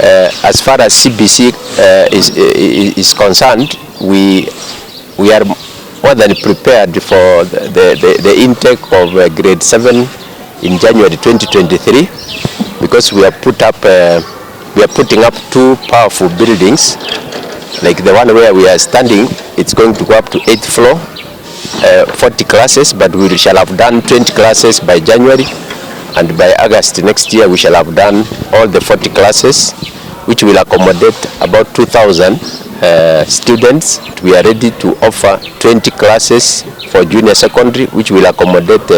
as far as CBC is concerned, we are more than prepared for the intake of grade 7 in January 2023, because we are putting up two powerful buildings, like the one where we are standing. It's going to go up to 8th floor, 40 classes, but we shall have done 20 classes by January, and by August next year we shall have done all the 40 classes, which will accommodate about 2,000 students. We are ready to offer 20 classes for junior secondary, which will accommodate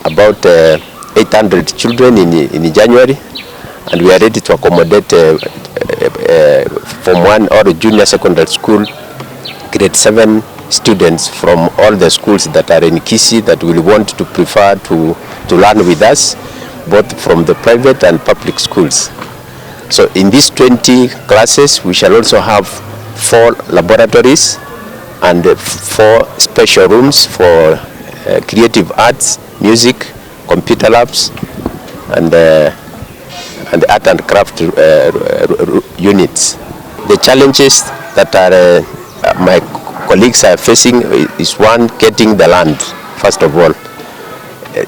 about 800 children in January, and we are ready to accommodate Form 1 or junior secondary school grade 7 students from all the schools that are in Kisii that will want to prefer to learn with us, both from the private and public schools. So in these 20 classes, we shall also have 4 laboratories and 4 special rooms for creative arts, music, computer labs, and art and craft units. The challenges that my colleagues are facing is, one, getting the land, first of all.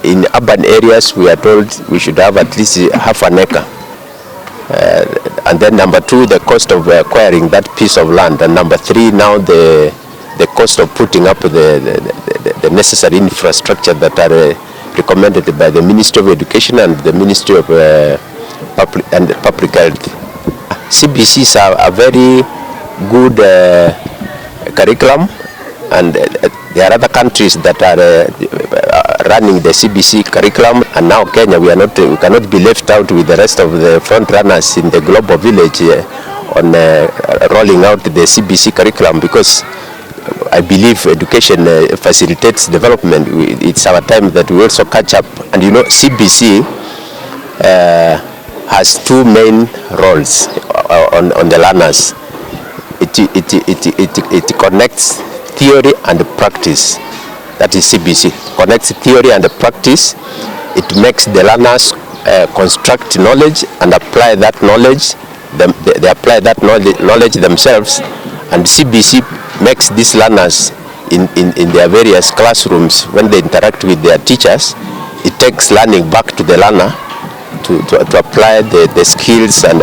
In urban areas, we are told we should have at least half an acre. And then number 2, the cost of acquiring that piece of land. And number 3, now the cost of putting up the necessary infrastructure that are recommended by the Ministry of Education and the Ministry of Public Health. CBCs are a very good curriculum, and there are other countries that are running the CBC curriculum, and now Kenya, we cannot be left out with the rest of the front runners in the global village on rolling out the CBC curriculum, because I believe education facilitates development. It's our time that we also catch up. And you know, CBC has 2 main roles on the learners. It connects theory and practice. That is CBC. Connects theory and practice. It makes the learners construct knowledge and apply that knowledge. They apply that knowledge themselves, and CBC makes these learners in their various classrooms, when they interact with their teachers, it takes learning back to the learner to apply the skills and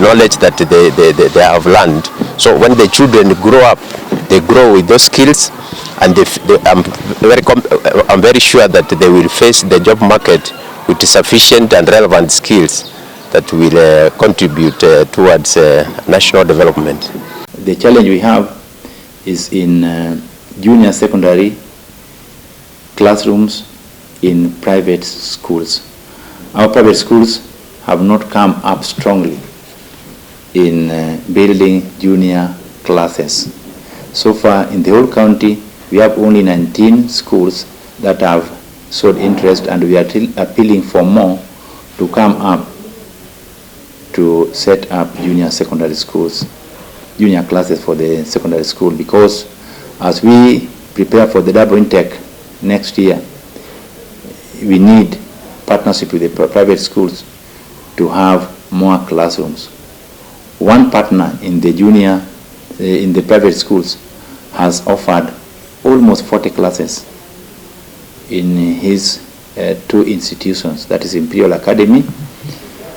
knowledge that they have learned. So when the children grow up, they grow with those skills, and I'm very sure that they will face the job market with sufficient and relevant skills that will contribute towards national development. The challenge we have is in junior secondary classrooms in private schools. Our private schools have not come up strongly in building junior classes. So far in the whole county, we have only 19 schools that have showed interest, and we are appealing for more to come up to set up junior secondary schools, junior classes for the secondary school, because as we prepare for the double intake next year, we need partnership with the private schools to have more classrooms. One partner in the in the private schools has offered almost 40 classes in his 2 institutions, that is Imperial Academy.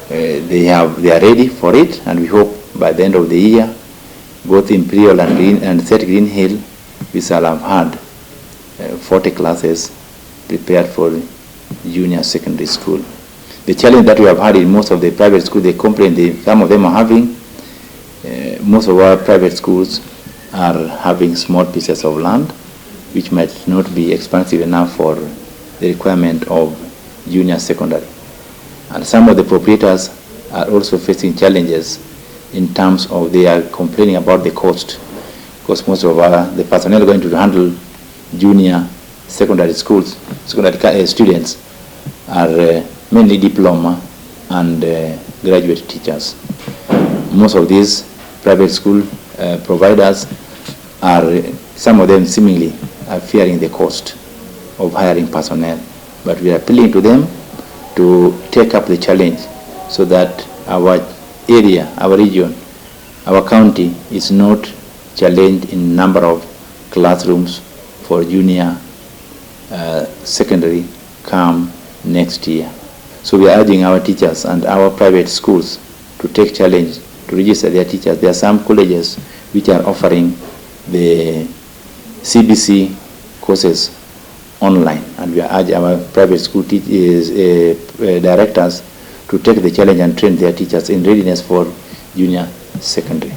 They are ready for it, and we hope by the end of the year, both Imperial and St. Green Hill, we shall have had 40 classes prepared for junior secondary school. The challenge that we have had in most of the private schools, they complain, some of them are having, most of our private schools are having small pieces of land, which might not be expensive enough for the requirement of junior secondary. And some of the proprietors are also facing challenges in terms of they are complaining about the cost, because most of the personnel going to handle junior secondary schools, secondary students, are mainly diploma and graduate teachers. Most of these private school providers are, some of them seemingly are fearing the cost of hiring personnel, but we are appealing to them to take up the challenge so that our area, our region, our county is not challenged in number of classrooms for junior secondary come next year. So we are urging our teachers and our private schools to take challenge to register their teachers. There are some colleges which are offering the CBC courses online, and we urge our private school directors to take the challenge and train their teachers in readiness for junior secondary.